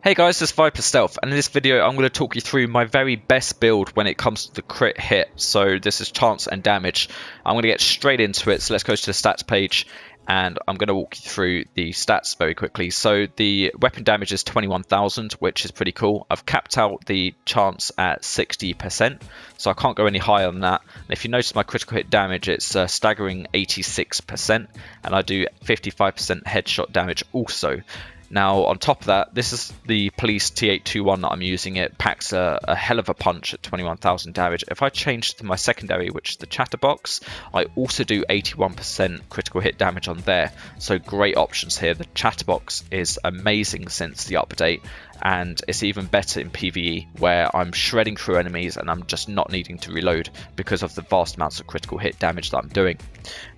Hey guys, this is Viper Stealth, and in this video I'm going to talk you through my very best build when it comes to the crit hit. So this is chance and damage. I'm going to get straight into it, so let's go to the stats page and I'm going to walk you through the stats very quickly. So the weapon damage is 21,000, which is pretty cool. I've capped out the chance at 60%, so I can't go any higher than that. And if you notice my critical hit damage, it's a staggering 86%, and I do 55% headshot damage also. Now, on top of that, this is the police T821 that I'm using. It packs a hell of a punch at 21,000 damage. If I change to my secondary, which is the chatterbox, I also do 81% critical hit damage on there. So great options here. The chatterbox is amazing since the update, and it's even better in PvE, where I'm shredding through enemies and I'm just not needing to reload because of the vast amounts of critical hit damage that I'm doing.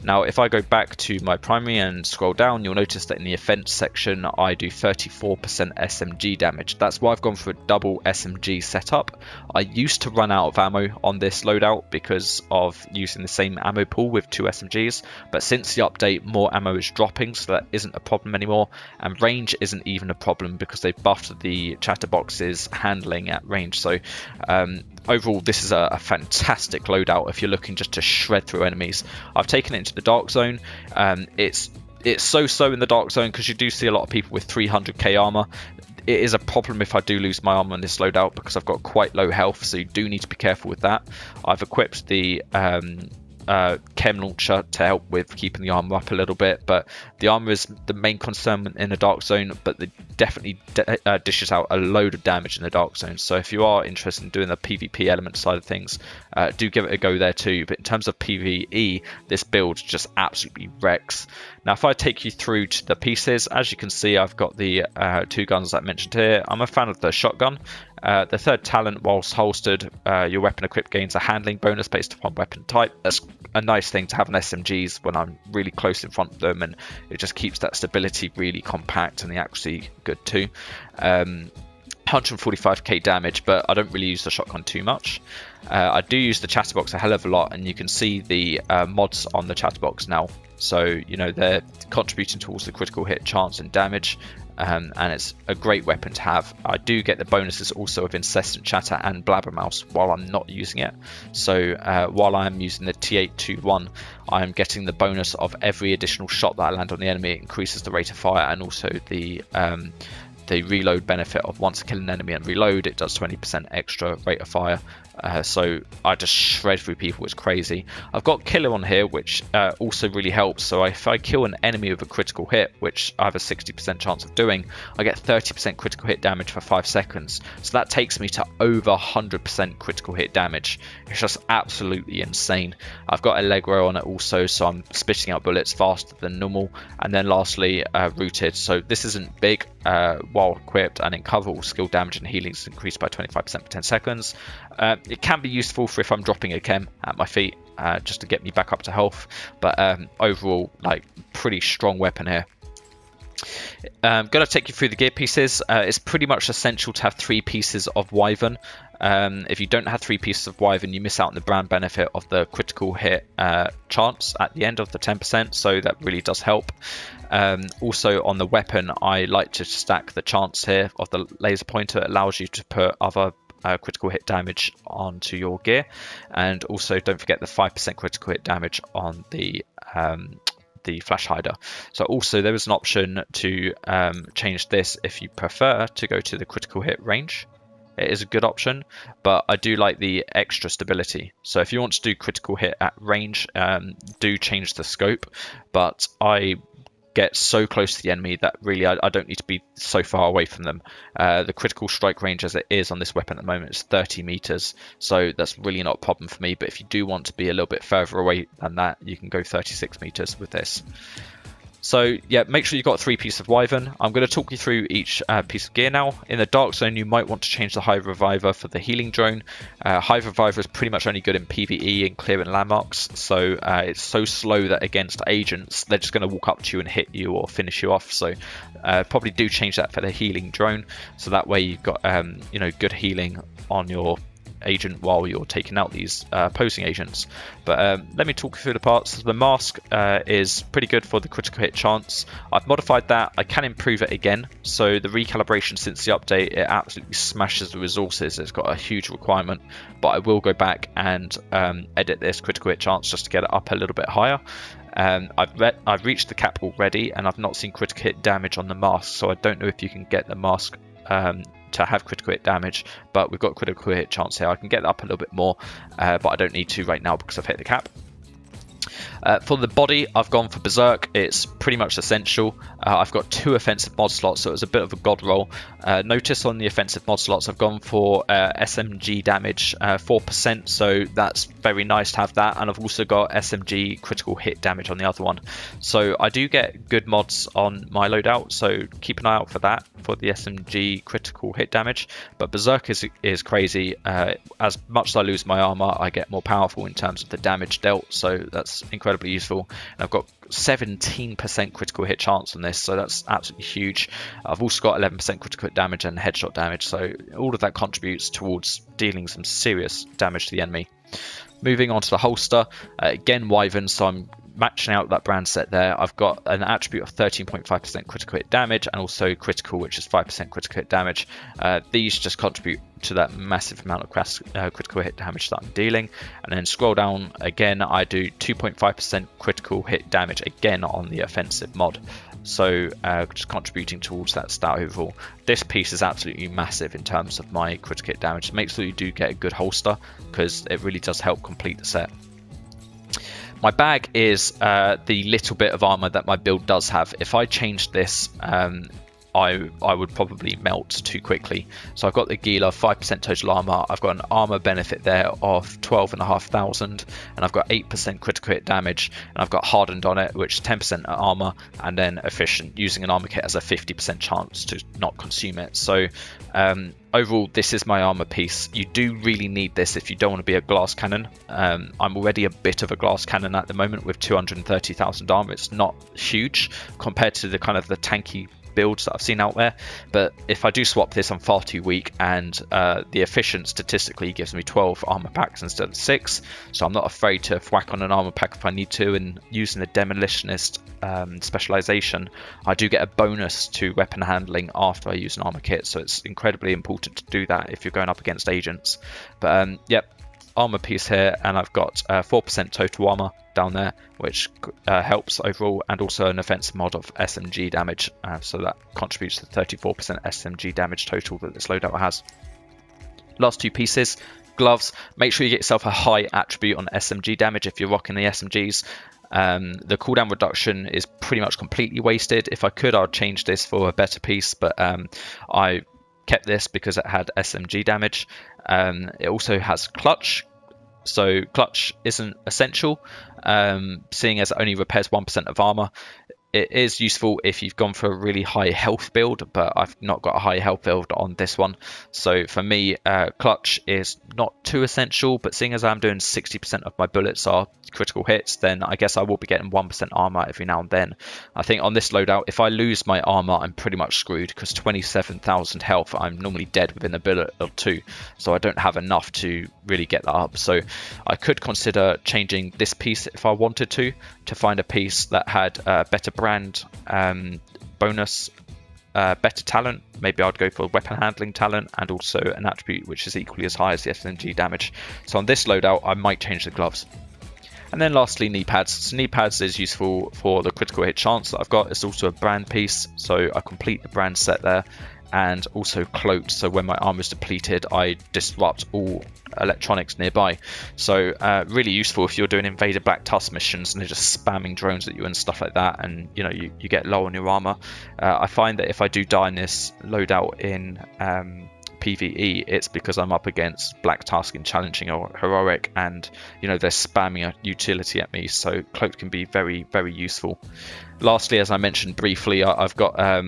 Now, if I go back to my primary and scroll down, you'll notice that in the offense section, I do 34% SMG damage. That's why I've gone for a double SMG setup. I used to run out of ammo on this loadout because of using the same ammo pool with two SMGs, but since the update, more ammo is dropping, so that isn't a problem anymore, and range isn't even a problem because they've buffed the chatterbox's handling at range. So overall, this is a fantastic loadout if you're looking just to shred through enemies. I've taken it into the dark zone. It's so in the dark zone because you do see a lot of people with 300k armor. It is a problem if I do lose my armor on this loadout because I've got quite low health, so you do need to be careful with that. I've equipped the chem launcher to help with keeping the armor up a little bit, but the armor is the main concern in the dark zone, but it definitely dishes out a load of damage in the dark zone. So if you are interested in doing the PvP element side of things, do give it a go there too. But in terms of PvE, this build just absolutely wrecks. Now, if I take you through to the pieces, as you can see, I've got the two guns that I mentioned here. I'm a fan of the shotgun. The third talent, whilst holstered, your weapon equipped gains a handling bonus based upon weapon type. That's a nice thing to have on SMGs when I'm really close in front of them, and it just keeps that stability really compact and the accuracy good too. 145k damage, but I don't really use the shotgun too much. I do use the chatterbox a hell of a lot, and you can see the mods on the chatterbox now. So, you know, they're contributing towards the critical hit chance and damage. And it's a great weapon to have. I do get the bonuses also of incessant chatter and blabbermouth while I'm not using it. So while I'm using the T821, I'm getting the bonus of every additional shot that I land on the enemy. It increases the rate of fire, and also the reload benefit of once killing an enemy and reload, it does 20% extra rate of fire. So I just shred through people. It's crazy. I've got killer on here, which also really helps. So if I kill an enemy with a critical hit, which I have a 60% chance of doing, I get 30% critical hit damage for 5 seconds. So that takes me to over 100% critical hit damage. It's just absolutely insane. I've got Allegro on it also, so I'm spitting out bullets faster than normal. And then lastly, rooted. So this isn't big. While equipped and in cover, all skill damage and healing is increased by 25% for 10 seconds. It can be useful for if I'm dropping a chem at my feet, just to get me back up to health. But overall, like, pretty strong weapon here. I'm going to take you through the gear pieces. It's pretty much essential to have 3 pieces of Wyvern. If you don't have 3 pieces of Wyvern, you miss out on the brand benefit of the critical hit chance at the end of the 10%, so that really does help. Also on the weapon, I like to stack the chance here of the laser pointer. It allows you to put other critical hit damage onto your gear, and also don't forget the 5% critical hit damage on the flash hider. So also there is an option to change this if you prefer to go to the critical hit range. It is a good option, but I do like the extra stability. So if you want to do critical hit at range, do change the scope, but I get so close to the enemy that really I don't need to be so far away from them. The critical strike range as it is on this weapon at the moment is 30 meters, so that's really not a problem for me. But if you do want to be a little bit further away than that, you can go 36 meters with this. So yeah, make sure you've got 3 pieces of Wyvern. I'm going to talk you through each piece of gear now. In the Dark Zone, you might want to change the Hive Reviver for the healing drone. Hive Reviver is pretty much only good in PvE and clearing landmarks, so it's so slow that against agents, they're just going to walk up to you and hit you or finish you off. So probably do change that for the healing drone, so that way you've got you know, good healing on your agent while you're taking out these opposing agents. But let me talk you through the parts. The mask is pretty good for the critical hit chance. I've modified that. I can improve it again. So the recalibration since the update, it absolutely smashes the resources. It's got a huge requirement, but I will go back and edit this critical hit chance just to get it up a little bit higher. I've reached the cap already, and I've not seen critical hit damage on the mask, so I don't know if you can get the mask to have critical hit damage, but we've got critical hit chance here. I can get that up a little bit more, but I don't need to right now because I've hit the cap. For the body, I've gone for Berserk. It's pretty much essential. I've got 2 offensive mod slots, so it was a bit of a god roll. Notice on the offensive mod slots, I've gone for SMG damage 4%, so that's very nice to have that. And I've also got SMG critical hit damage on the other one. So I do get good mods on my loadout, so keep an eye out for that, for the SMG critical hit damage. But Berserk is crazy. As much as I lose my armor, I get more powerful in terms of the damage dealt, so that's incredibly useful. And I've got 17% critical hit chance on this, so that's absolutely huge. I've also got 11% critical hit damage and headshot damage, so all of that contributes towards dealing some serious damage to the enemy. Moving on to the holster, again Wyvern, so I'm matching out that brand set there. I've got an attribute of 13.5% critical hit damage and also critical, which is 5% critical hit damage. These just contribute to that massive amount of critical hit damage that I'm dealing. And then scroll down again, I do 2.5% critical hit damage again on the offensive mod. So just contributing towards that stat overall. This piece is absolutely massive in terms of my critical hit damage. Make sure you do get a good holster because it really does help complete the set. My bag is the little bit of armor that my build does have. If I changed this, I would probably melt too quickly. So I've got the Gila 5% total armor. I've got an armor benefit there of 12,500, and I've got 8% critical hit damage, and I've got hardened on it, which is 10% armor, and then efficient. Using an armor kit has a 50% chance to not consume it. So overall, this is my armor piece. You do really need this if you don't want to be a glass cannon. I'm already a bit of a glass cannon at the moment with 230,000 armor. It's not huge compared to the kind of the tanky builds that I've seen out there, but if I do swap this, I'm far too weak, and the efficient statistically gives me 12 armor packs instead of 6, so I'm not afraid to whack on an armor pack if I need to. And using the demolitionist specialization, I do get a bonus to weapon handling after I use an armor kit, so it's incredibly important to do that if you're going up against agents. But yep, armor piece here, and I've got 4% total armor down there, which helps overall, and also an offensive mod of SMG damage, so that contributes to 34% SMG damage total that this loadout has. Last 2 pieces, gloves. Make sure you get yourself a high attribute on SMG damage if you're rocking the SMGs. The cooldown reduction is pretty much completely wasted. If I could, I'd change this for a better piece, but I kept this because it had SMG damage. It also has clutch. So clutch isn't essential, seeing as it only repairs 1% of armor. It is useful if you've gone for a really high health build, but I've not got a high health build on this one. So for me, clutch is not too essential, but seeing as I'm doing 60% of my bullets are critical hits, then I guess I will be getting 1% armor every now and then. I think on this loadout, if I lose my armor, I'm pretty much screwed, because 27,000 health, I'm normally dead within a bullet or 2, so I don't have enough to really get that up. So I could consider changing this piece if I wanted to find a piece that had better brand bonus, better talent. Maybe I'd go for weapon handling talent and also an attribute which is equally as high as the SMG damage. So on this loadout, I might change the gloves. And then lastly, Kneepads. So Kneepads is useful for the critical hit chance that I've got. It's also a brand piece, so I complete the brand set there. And also cloaked, so when my armor is depleted, I disrupt all electronics nearby. So really useful if you're doing Invader Black Tusk missions and they're just spamming drones at you and stuff like that, and you know you get low on your armor. I find that if I do die in this loadout in PvE, it's because I'm up against Black Tusk in challenging or heroic, and you know they're spamming a utility at me, so cloaked can be very, very useful. Lastly, as I mentioned briefly, I've got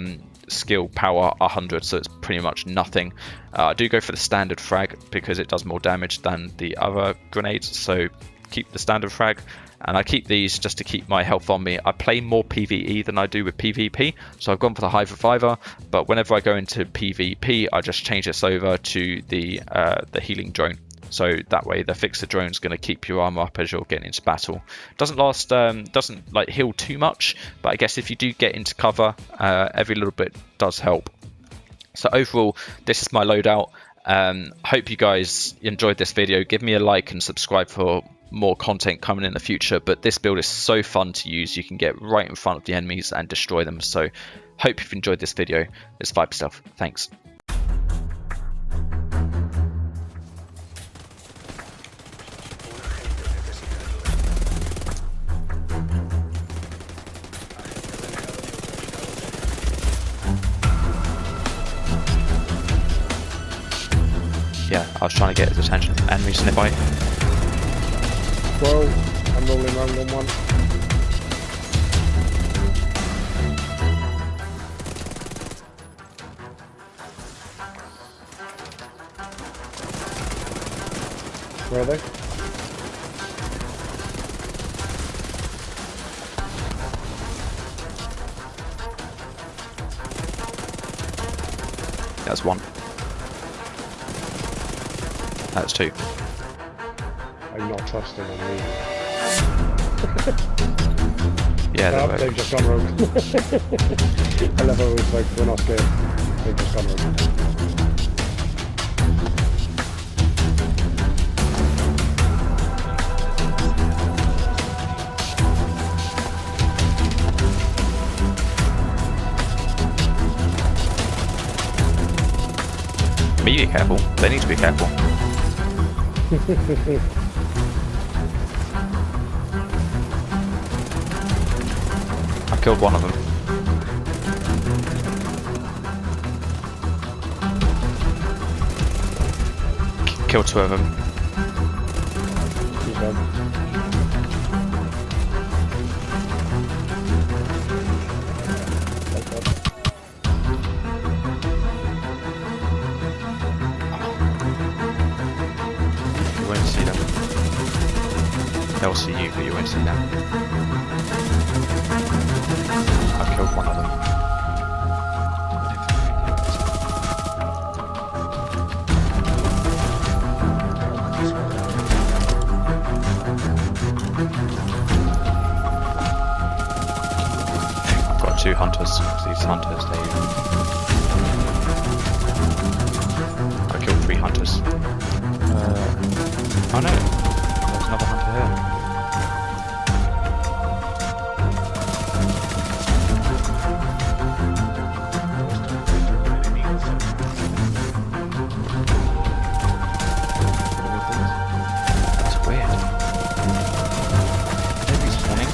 skill power 100, so it's pretty much nothing. I do go for the standard frag because it does more damage than the other grenades, so keep the standard frag, and I keep these just to keep my health on me. I play more PvE than I do with PvP, so I've gone for the high reviver, but whenever I go into PvP, I just change this over to the healing drone, So that way the fixer drone is going to keep your armor up as you're getting into battle. Doesn't last, doesn't like heal too much, but I guess if you do get into cover, every little bit does help. So overall, this is my loadout. Hope you guys enjoyed this video. Give me a like and subscribe for more content coming in the future. But this build is so fun to use. You can get right in front of the enemies and destroy them. So hope you've enjoyed this video. It's Vibe Stuff. Thanks. Yeah, I was trying to get his attention. Enemies nearby. Whoa, I'm rolling around on one. Where are they? That's one. That's two. I'm not trusting on me. Yeah, they've just gone rogue. I love how it's like, we're not scared. They've just gone rogue. Be careful. They need to be careful. I killed one of them. Killed two of them. He's dead. You won't see them. They'll see you, but you won't see them. I killed one of them. I've got two hunters. These hunters, I killed three hunters. Oh no, there's another hunter here. That's weird. Maybe spawning.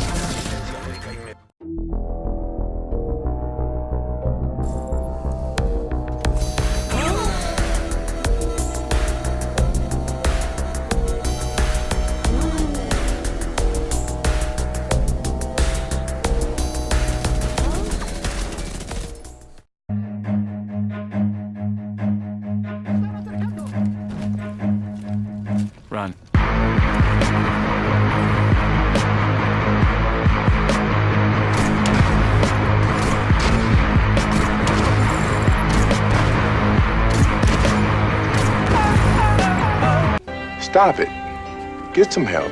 Run. Stop it. Get some help.